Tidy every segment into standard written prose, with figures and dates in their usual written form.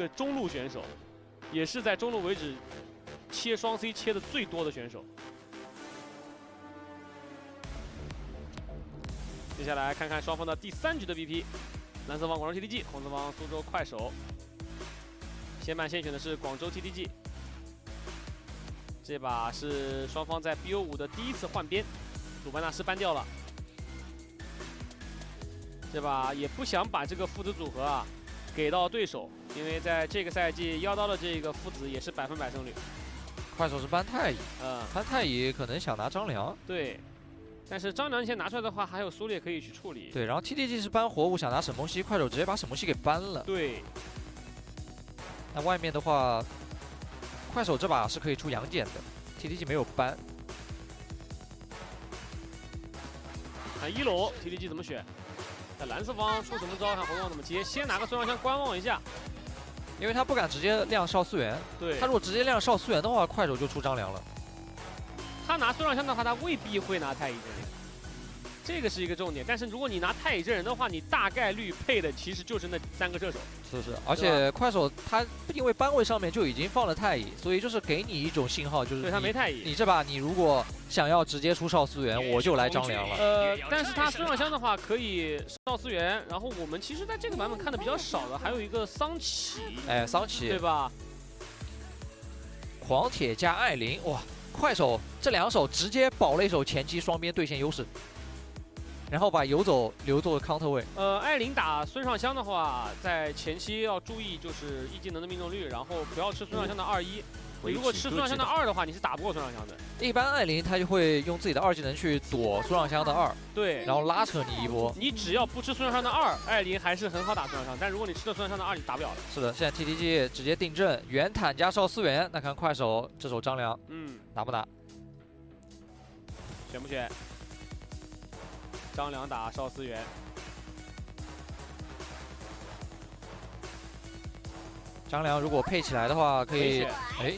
个中路选手，也是在中路为止切双 C 切的最多的选手。接下来看看双方的第3局的 BP， 蓝色方广州 TTG， 红色方苏州快手。先办先选的是广州 TTG， 这把是双方在 BO5 的第1次换边，鲁班纳斯搬掉了。这把也不想把这个父子组合啊给到对手，因为在这个赛季妖刀的这个父子也是100%胜率。快手是搬太乙，搬太乙可能想拿张良。对。 但是张良先拿出来的话，还有苏烈可以去处理。对，然后 TTG 是搬活物，想拿沈梦溪，快手直接把沈梦溪给搬了。对。那外面的话，快手这把是可以出杨戬的 ，TTG 没有搬。看一楼 TTG 怎么选？在蓝色方出什么招？看红方怎么接？先拿个孙尚香观望一下，因为他不敢直接亮少思源。对。他如果直接亮少思源的话，快手就出张良了。 他拿孙尚香的话，他未必会拿太乙真人，这个是一个重点。但是如果你拿太乙真人的话，你大概率配的其实就是那3个射手。是，而且快手他因为班位上面就已经放了太乙，所以就是给你一种信号，就是对他没太乙。你这把你如果想要直接出少思源，我就来张良了。但是他孙尚香的话可以少思源，然后我们其实在这个版本看的比较少的还有一个桑启。哎，桑启对吧？黄铁加艾琳，哇！ 快手这2手直接保了一手前期双边对线优势，然后把游走留作 counter 位。艾琳打孙尚香的话，在前期要注意就是一技能的命中率，然后不要吃孙尚香的2-1。你如果吃孙尚香的2的话，你是打不过孙尚香的。一般艾琳他就会用自己的2技能去躲孙尚香的2，对，然后拉扯你一波。你只要不吃孙尚香的2，艾琳还是很好打孙尚香。但如果你吃了孙尚香的2，你打不了了。是的，现在 TTG 直接定阵，袁坦加少思源。那看快手这手张良，拿不拿？ 选不选？张良打少思源。张良如果配起来的话，可以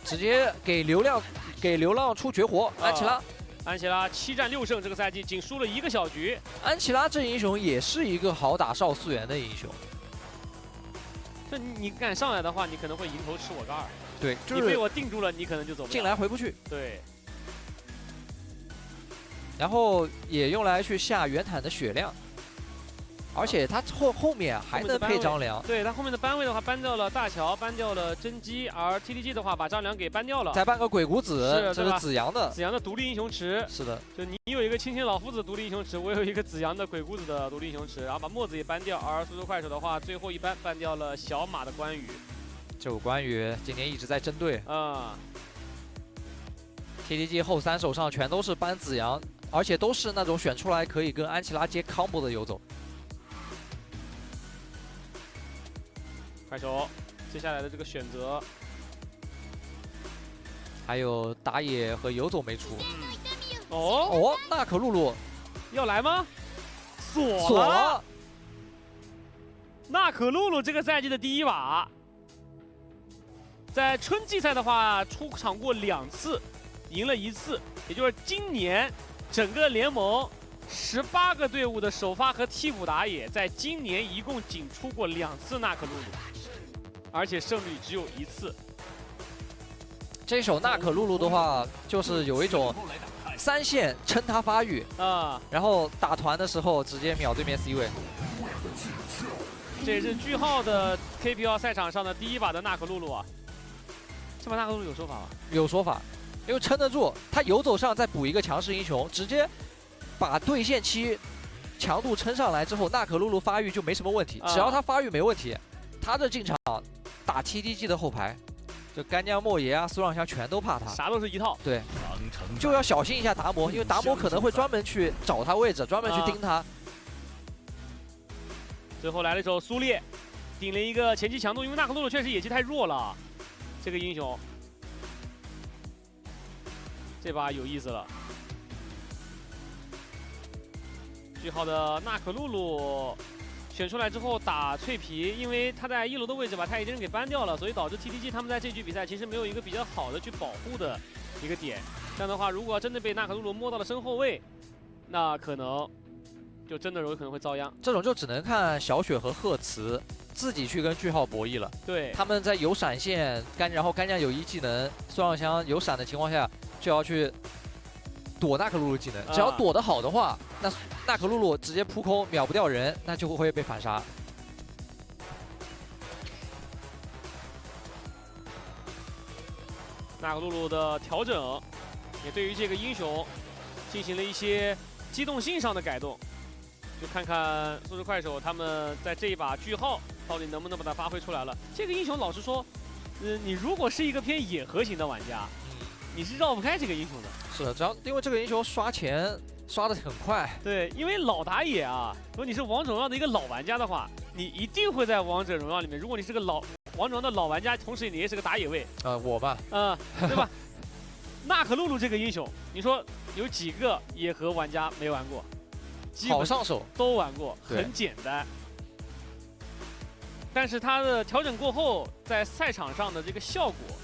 直接给流浪出绝活。安琪拉，安琪拉7战6胜，这个赛季仅输了1个小局。安琪拉这英雄也是一个好打少思源的英雄。这你敢上来的话，你可能会迎头吃我个2。对，就是你被我定住了，你可能就走不了。进来回不去。对。 然后也用来去下袁坦的血量，而且他后面还能配张良。对他后面的班位的话，搬掉了大乔，搬掉了甄姬，而 TTG 的话把张良给搬掉了，再搬个鬼谷子，这是子阳的。子阳的独立英雄池。是的，就你有一个亲亲老夫子独立英雄池，我有一个子阳的鬼谷子的独立英雄池，然后把墨子也搬掉。而苏州快手的话，最后一搬掉了小马的关羽。这个关羽今年一直在针对。TTG 后3手上全都是搬子阳。 而且都是那种选出来可以跟安琪拉接 combo 的游走。快手，接下来的这个选择，还有打野和游走没出。哦，娜可露露要来吗？锁了。娜可露露这个赛季的第1把，在春季赛的话出场过2次，赢了1次，也就是今年。 整个联盟18个队伍的首发和替补打野，在今年一共仅出过2次娜可露露，而且胜率只有1次。这手娜可露露的话，就是有一种3线撑他发育然后打团的时候直接秒对面 C 位。这也是句号的 KPL 赛场上的第1把的娜可露露啊。这把娜可露露有说法吗？有说法。 因为撑得住，他游走上再补一个强势英雄，直接把对线期强度撑上来之后，娜可露露发育就没什么问题。只要他发育没问题，他这进场打 TTG 的后排，就干将莫邪啊、苏尚香全都怕他，啥都是一套。对，就要小心一下达摩，因为达摩可能会专门去找他位置，专门去盯他。最后来了一手苏烈，顶了一个前期强度，因为娜可露露确实野鸡太弱了，这个英雄。 这把有意思了，句号的娜可露露选出来之后打脆皮，因为他在1楼的位置把太乙真人给搬掉了，所以导致 TTG 他们在这局比赛其实没有一个比较好的去保护的一个点。这样的话，如果真的被娜可露露摸到了身后位，那可能就真的有可能会遭殃。这种就只能看小雪和赫茨自己去跟句号博弈了。对，他们在有闪现然后干将有一技能，孙尚香有闪的情况下，就要去躲纳克露露技能。只要躲得好的话，那纳克露露直接扑空秒不掉人，那就会被反杀。纳克露露的调整，也对于这个英雄进行了一些机动性上的改动。就看看速度快手他们在这一把句号到底能不能把它发挥出来了。这个英雄老实说，你如果是一个偏野核型的玩家，你是绕不开这个英雄的。是的，只要因为这个英雄刷钱刷得很快。对，因为老打野啊，如果你是王者荣耀的一个老玩家的话，你一定会在王者荣耀里面，如果你是个王者荣耀的老玩家，同时你也是个打野位，我吧，对吧？纳克露露这个英雄，你说有几个野核玩家没玩过？好上手，都玩过，很简单。但是它的调整过后，在赛场上的这个效果，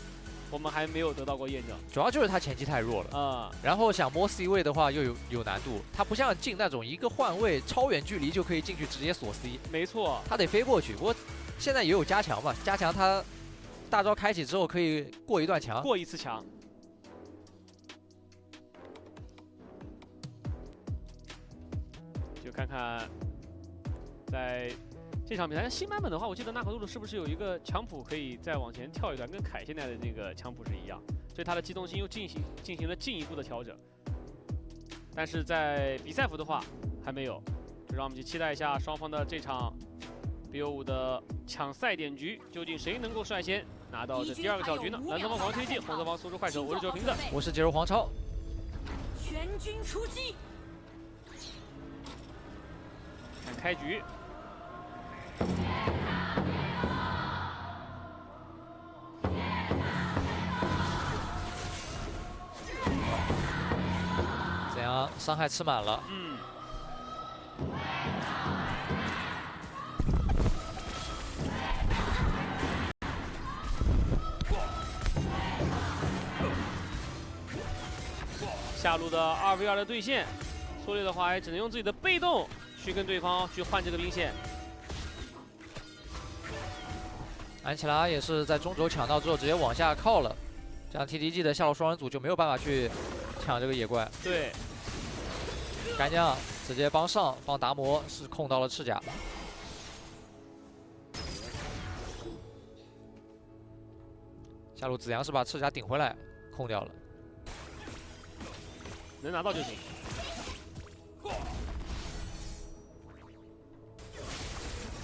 我们还没有得到过验证。主要就是他前期太弱了然后想摸 C 位的话又有难度，他不像进那种一个换位超远距离就可以进去直接锁 C。没错，他得飞过去。不过现在也有加强嘛，加强他大招开启之后可以过一段墙，过一次墙。就看看在这场比赛新版本的话，我记得纳克露露是不是有一个强普可以再往前跳一段，跟凯现在的那个强普是一样，所以他的机动性又进行了进一步的调整。但是在比赛服的话还没有，就让我们去期待一下双方的这场 BO5的抢赛点局，究竟谁能够率先拿到这第2个小局呢？蓝色方狂推进，红色方速度快手，我是9瓶子，我是杰如黄超，全军出击。看开局。怎样？伤害吃满了。下路的2v2的对线，缩略的话也只能用自己的被动去跟对方去换这个兵线。安琪拉也是在中轴抢到之后直接往下靠了，这样 TTG 的下路双人组就没有办法去抢这个野怪。对，干将直接帮上，帮达摩是控到了赤甲。下路子阳是把赤甲顶回来，控掉了，能拿到就行。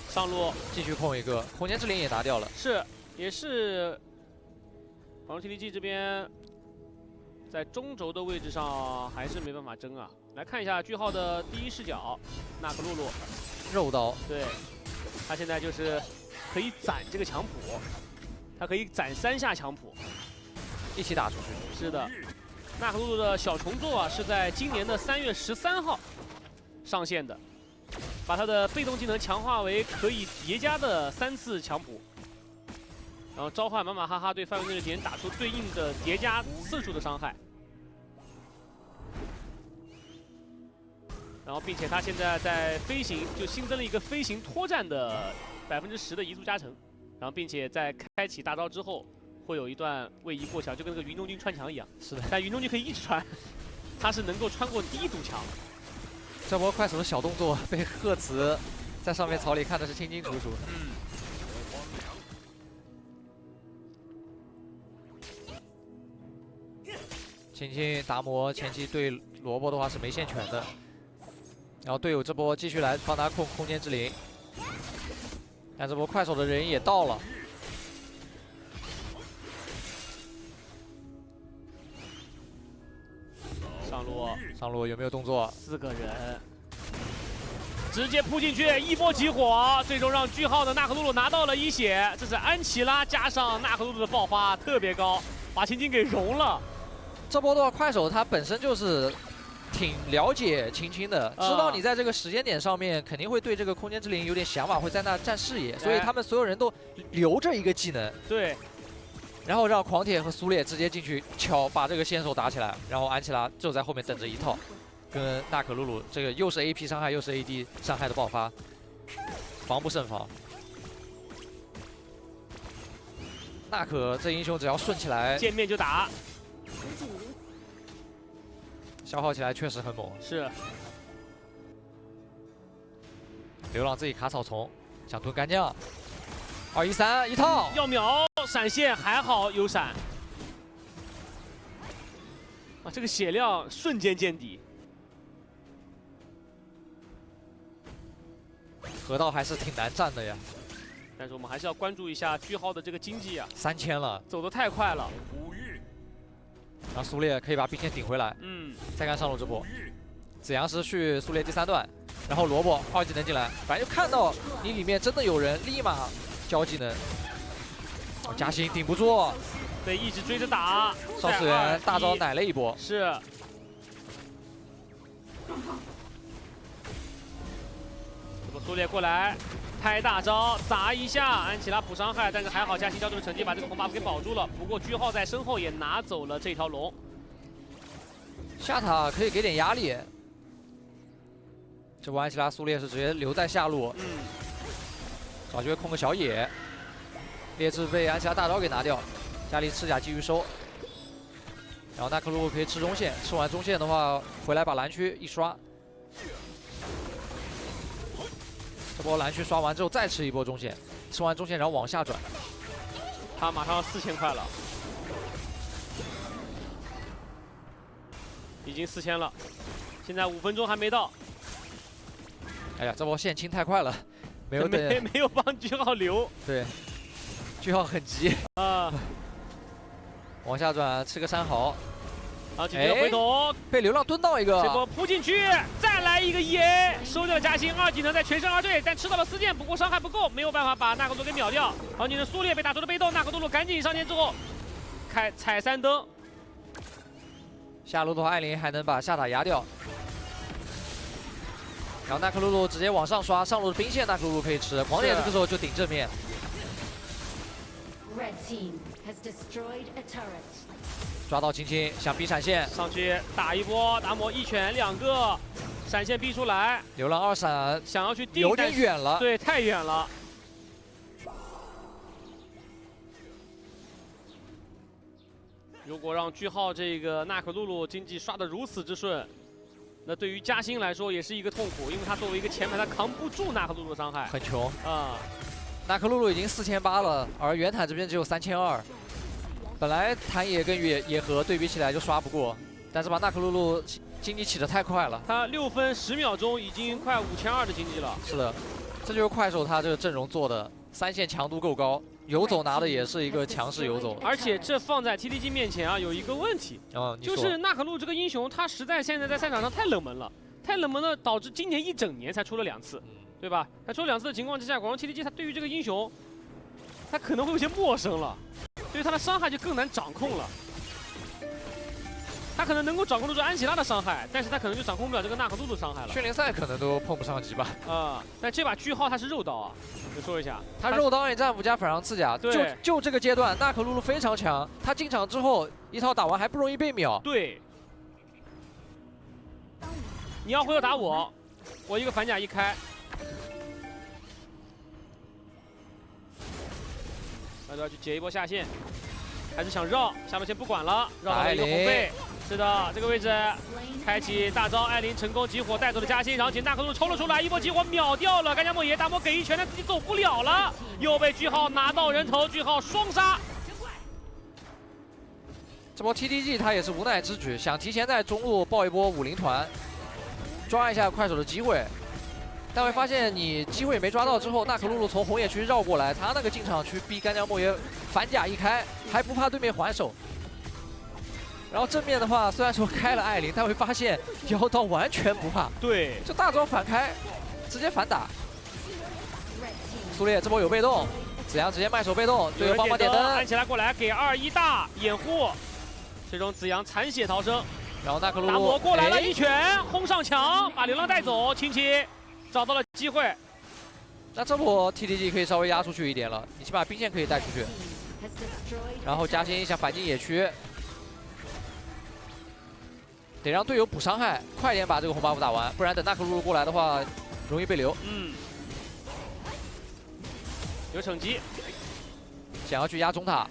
上路继续控一个，空间之灵也拿掉了。是，也是。黄龙 TTG 这边在中轴的位置上还是没办法争啊。来看一下句号的第一视角，纳克露露肉刀，对，他现在就是可以攒这个强普，他可以攒3下强普，一起打出去。是的，纳克露露的小重做啊是在今年的3月13号上线的。把他的被动技能强化为可以叠加的3次强普，然后召唤马马哈哈对范围内的敌人打出对应的叠加次数的伤害，然后并且他现在在飞行就新增了一个飞行拖战的10%的移速加成，然后并且在开启大招之后会有一段位移过墙，就跟那个云中君穿墙一样。是的，但云中君可以一直穿，他是能够穿过第1堵墙。这波快手的小动作被赫茨在上面草里看的是清清楚楚。青青达摩前期对萝卜的话是没线权的，然后队友这波继续来帮他控空间之灵，但这波快手的人也到了。上路有没有动作？4个人直接扑进去，一波集火，最终让句号的纳克露露拿到了1血。这是安琪拉加上纳克露露的爆发特别高，把青青给融了。这波的话，快手他本身就是挺了解青青的，知道你在这个时间点上面肯定会对这个空间之灵有点想法，会在那占视野，所以他们所有人都留着一个技能。对。然后让狂铁和苏烈直接进去敲，把这个先手打起来，然后安琪拉就在后面等着一套。跟娜可露露这个又是 AP 伤害又是 AD 伤害的爆发，防不胜防。娜可这英雄只要顺起来，见面就打，消耗起来确实很猛。是流浪自己卡草丛，想吞干将，213一套，要秒闪现，还好有闪。啊，这个血量瞬间见底。河道还是挺难站的呀，但是我们还是要关注一下句号的这个经济啊， 3000了，走得太快了。然后苏烈可以把兵线顶回来，再看上路这波，子阳是去苏烈第3段，然后萝卜2技能进来，反正就看到你里面真的有人，立马交技能。哦，嘉欣顶不住，对，一直追着打。少次元大招奶了一波，是。这个苏烈过来，拍大招砸一下，安琪拉补伤害，但是还好嘉欣交出的成绩把这个红 buff 给保住了。不过句号在身后也拿走了这条龙。下塔可以给点压力。这波安琪拉苏烈是直接留在下路，找机会控个小野。劣质被安琪拉大招给拿掉，家里赤甲继续收。然后娜可露露可以吃中线，吃完中线的话，回来把蓝区一刷。这波蓝区刷完之后再吃一波中线，吃完中线然后往下转。他马上要4000块了，已经4000了，现在5分钟还没到。哎呀，这波线清太快了，没有帮句号留。对，句号很急啊。往下转，吃个3毫，然后紧接着回头被流浪蹲到一个，这波扑进去，再来一个EA，收掉嘉欣2技能在全身而退，但吃到了4件，不过伤害不够，没有办法把娜可露给秒掉。然后你的苏烈被打出了被动，娜可露露赶紧上前之后，踩3灯。下路的话，艾琳还能把下塔压掉，然后娜可露露直接往上刷，上路的兵线娜可露露可以吃，狂野这个时候就顶正面。抓到青青，想逼闪现，上去打一波，达摩1拳2个，闪现逼出来。流浪2闪，想要去定，有点远了，对，太远了。如果让句号这个娜可露露经济刷得如此之顺，那对于嘉欣来说也是一个痛苦，因为他作为一个前排，他扛不住娜可露露的伤害，很穷啊。娜可露露已经4800了，而原坦这边只有3200。本来坦野跟野和对比起来就刷不过，但是把娜可露露经济起得太快了。他6分10秒钟已经快5200的经济了。是的，这就是快手他这个阵容做的，3线强度够高，游走拿的也是一个强势游走。而且这放在 TTG 面前啊，有一个问题，就是娜可露这个英雄，他实在现在在赛场上太冷门了，导致今年1整年才出了2次。对吧？他出了2次的情况之下，广州 TTG 他对于这个英雄，他可能会有些陌生了，对于他的伤害就更难掌控了。他可能能够掌控得住安琪拉的伤害，但是他可能就掌控不了这个娜可露露伤害了。训练赛可能都碰不上几把但这把句号他是肉刀啊，你说一下，他肉刀也战斧加反伤刺甲，就这个阶段，娜可露露非常强，他进场之后一套打完还不容易被秒。对，你要回头打我，我一个反甲一开。那就要去截一波下线，还是想绕下路先不管了，绕到了一个红贝。是的，这个位置开启大招，艾琳成功集火带走了嘉欣，然后娜可露抽了出来，一波集火秒掉了。干将莫邪大魔给一拳，他自己走不了了，又被句号拿到人头，句号双杀。这波 TTG 他也是无奈之举，想提前在中路爆一波50团，抓一下快手的机会。但会发现你机会没抓到之后，娜可露露从红野区绕过来，他那个进场去逼干将莫邪反甲一开，还不怕对面还手。然后正面的话，虽然说开了艾琳，但会发现妖刀完全不怕，对，就大招反开，直接反打。苏烈这波有被动，子阳直接卖手被动，队友帮忙点灯，安琪拉过来给2-1大掩护，最终子阳残血逃生。然后娜可露露大魔过来了，一拳轰上墙，把流浪带走，青青找到了机会。那这波 TTG 可以稍微压出去一点了，你起码兵线可以带出去。然后嘉欣想反进野区，得让队友补伤害，快点把这个红 buff 打完，不然等纳克露露过来的话，容易被留。有惩击，想要去压中塔，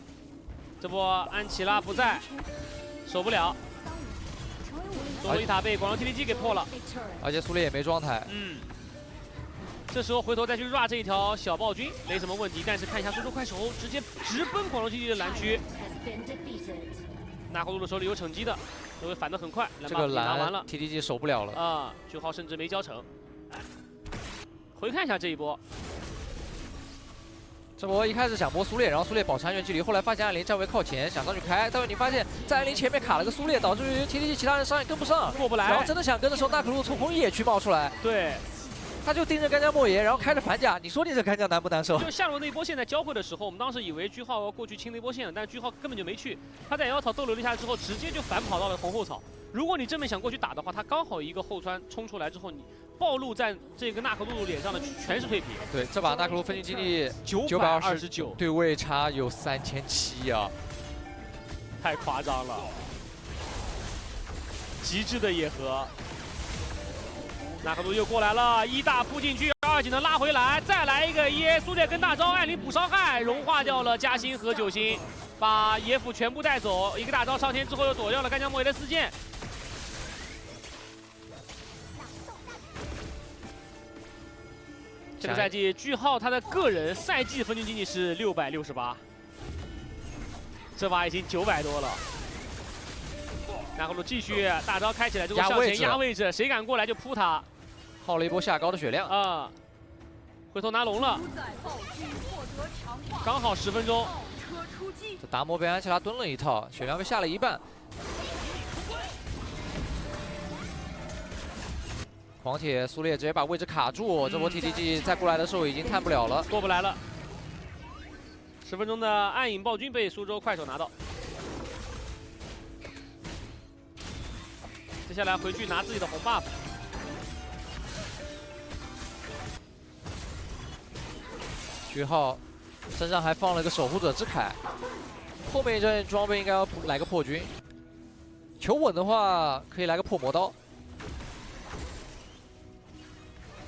这波安琪拉不在，守不了。中路一塔被广州 TDG 给破了，而且苏烈也没状态。这时候回头再去 rua 这一条小暴君没什么问题，但是看一下苏州快手直接直奔广州 TDG 的蓝区。纳克露露手里有惩击的，都会反得很快。这个拿完了 ，TDG 守不了了啊！句号甚至没交成。回看一下这一波，这波一开始想摸苏烈，然后苏烈保持安全距离，后来发现艾琳站位靠前，想上去开，但是你发现在艾琳前面卡了个苏烈，导致于 TDG 其他人伤害跟不上，过不来。然后真的想跟的时候，纳克露露从红野区冒出来，对。他就盯着干将莫邪，然后开着反甲，你说你这干将难不难受？就下路那一波线在交汇的时候，我们当时以为句号要过去清那波线，但是句号根本就没去。他在摇草逗留了一下之后，直接就反跑到了红后草。如果你正面想过去打的话，他刚好一个后穿冲出来之后，你暴露在这个纳克露露脸上的全是退皮。对，这把纳克露分经济929，对位差有3700呀，太夸张了，极致的野合。纳克露又过来了，一大扑进去，2技能拉回来，再来一个耶，苏烈跟大招，艾琳补伤害，融化掉了嘉欣和九星，把野辅全部带走，一个大招上天之后又躲掉了干将莫邪的4剑。这个赛季句号他的个人赛季分区经济是668，这把已经900多了。纳克露继续大招开起来之后向前压位置，谁敢过来就扑他。耗了一波下高的血量啊！回头拿龙了，刚好10分钟。这达摩被安琪拉蹲了一套，血量被下了一半。狂铁苏烈直接把位置卡住，这波 TDG 再过来的时候已经探不了了，过不来了。10分钟的暗影暴君被苏州快手拿到。接下来回去拿自己的红 buff。句号身上还放了个守护者之铠，后面一阵装备应该要来个破军，求稳的话可以来个破魔刀，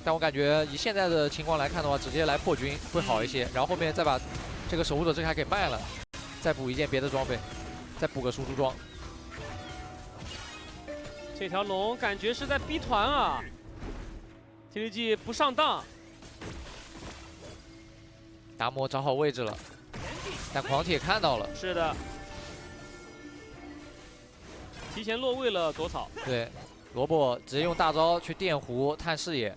但我感觉以现在的情况来看的话，直接来破军会好一些，然后后面再把这个守护者之铠给卖了，再补一件别的装备，再补个输出装。这条龙感觉是在逼团啊 ，TDG 不上当。达摩找好位置了，但狂铁看到了。是的，提前落位了左草。对，萝卜直接用大招去电弧探视野。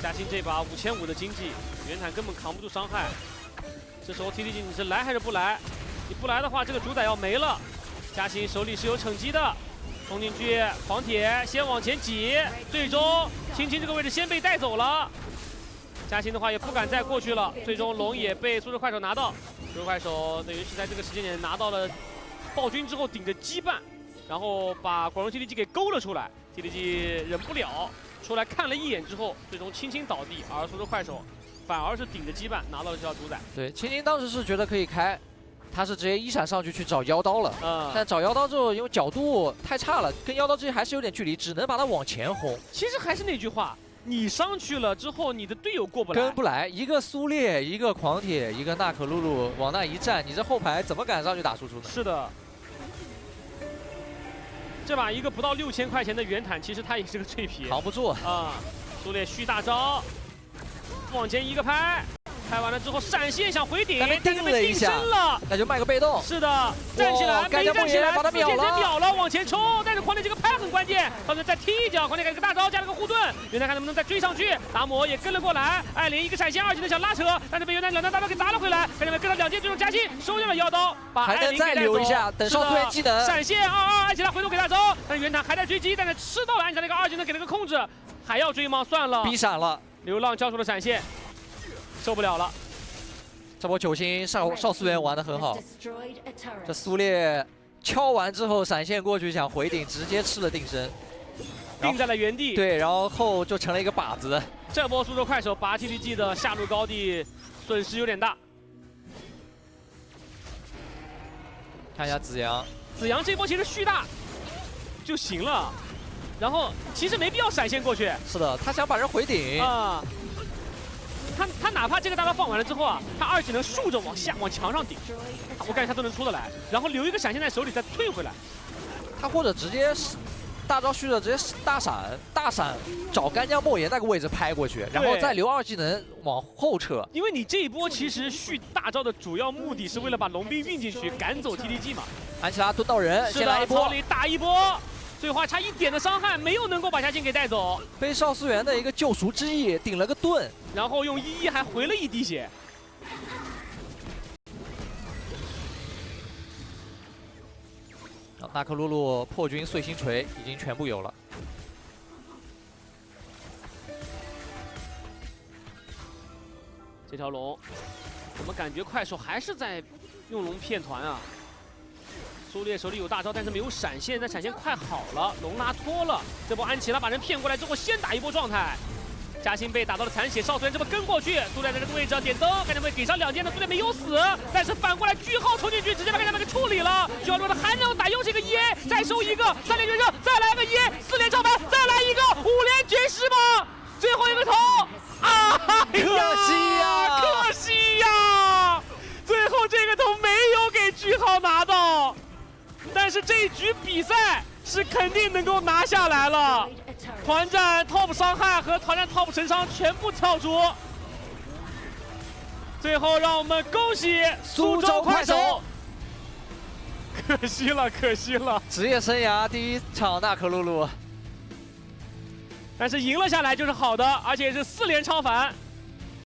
嘉欣这把5500的经济，原坦根本扛不住伤害。这时候 TDG 你是来还是不来？你不来的话，这个主宰要没了。嘉欣手里是有惩击的，冲进去，狂铁先往前挤，最终青青这个位置先被带走了。嘉欣的话也不敢再过去了，最终龙也被苏州快手拿到。苏州快手等于是在这个时间点拿到了暴君之后顶着羁绊，然后把广州 TDG 给勾了出来。TDG 忍不了，出来看了一眼之后，最终轻轻倒地，而苏州快手反而是顶着羁绊拿到了这条主宰。对，青青当时是觉得可以开，他是直接一闪上去找妖刀了。但找妖刀之后，因为角度太差了，跟妖刀之间还是有点距离，只能把他往前轰。其实还是那句话。你上去了之后，你的队友过不来，跟不来。一个苏烈，一个狂铁，一个纳可露露，往那一站，你这后排怎么敢上去打输出呢？是的，这把一个不到6000块钱的原坦，其实他也是个脆皮，扛不住啊！苏烈续大招，往前一个拍。拍完了之后闪现想回顶，但是被定身了，那就卖个被动。是的，站起来没站起来，把他秒了，往前冲。但是狂铁这个拍很关键，他们再踢一脚，狂铁给了个大招，加了个护盾。原坦看能不能再追上去，达摩也跟了过来。艾琳一个闪现2技能想拉扯，但是被原坦2段大招给砸了回来。看见没？跟了2剑，最终嘉欣收掉了妖刀，把艾琳给带走。还能再留一下，等上突然技能。闪现22，安琪拉回头给大招，但是原坦还在追击，但是吃到了安琪拉那个2技能给了个控制，还要追吗？算了，逼闪了。流浪交出了闪现，受不了了。这波九星少思源玩得很好，这苏烈敲完之后闪现过去想回顶，直接吃了定身，定在了原地。对，然后就成了一个靶子。这波苏州快手拔 TDG 的下路高地损失有点大。看一下子阳，子阳这波其实续大，就行了。然后其实没必要闪现过去是的，他想把人回顶。啊。他哪怕这个大招放完了之后啊，他二技能竖着往墙上顶，我感觉他都能出得来，然后留一个闪现在手里再退回来。他或者直接大招续着直接大闪找干将莫言那个位置拍过去，然后再留二技能往后撤。因为你这一波其实续大招的主要目的是为了把龙兵运进去，赶走 TDG 嘛。安琪拉蹲到人，先来一波，草里打一波。最后还差一点的伤害，没有能够把夏青给带走，被邵思源的一个救赎之意顶了个盾，然后用1-1还回了一滴血。纳克露露破军碎星锤已经全部有了。这条龙，我们感觉快手还是在用龙骗团啊。苏烈手里有大招，但是没有闪现，但闪现快好了，龙拉脱了。这波安琪拉把人骗过来之后，先打一波状态。嘉欣被打到了残血，邵思源这波跟过去，苏烈在这个位置点灯，干将被给上2剑的苏烈没有死，但是反过来句号冲进去，直接把干将被给处理了。句号落的还能打，又是一个EA，再收一个3连绝射，再来个EA，4连超凡，再来一个5连绝世吗？最后一个头啊！可惜呀，可惜呀！最后这个头没有给句号拿到。但是这一局比赛是肯定能够拿下来了，团战 TOP 伤害和团战 TOP 成伤全部跳出。最后让我们恭喜苏州快手，可惜了，可惜了，职业生涯第1场纳克露露，但是赢了下来就是好的，而且是4连超凡。